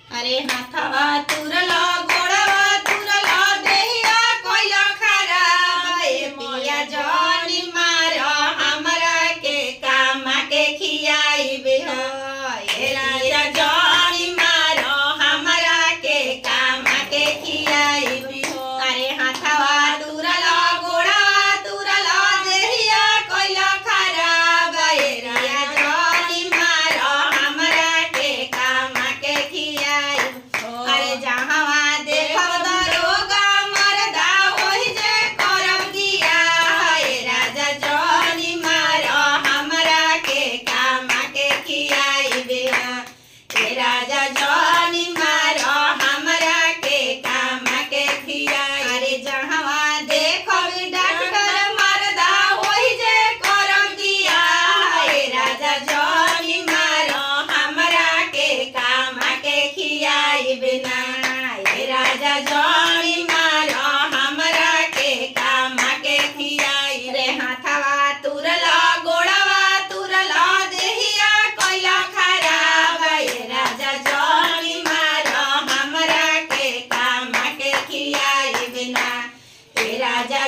अरे हाथवा तुरला गोड़वा तुरला देहिया कोइला खराब ए पिया जानी मारो हमरा के काम के खियाइबे हो ए राजा जानी मारो हमरा के काम के खियाइबे हो अरे हाथवा तुरला गोड़वा तुरला देहिया कोइला खराब ए राजा जानी मारो हमरा के काम के खियाइबे अरे जहावा देखब दरोगा मरदा ओहि जे करब दिया हे राजा जानी मारो हमरा के काम के खियाइबे हे राजा जानी मारो हमरा के काम के खियाइ अरे जहावा देखब डॉक्टर मरदा ओहि जे करब दिया हे राजा जानी मारो हमरा के काम के खियाइबे ना हे राजा जानी मारो हमरा के काम के खियाइ रे हाथवा तुरला गोड़वा तुरला देहिया कोइला खराब हे राजा जानी मारो हमरा के काम के खियाइबे ना हे राजा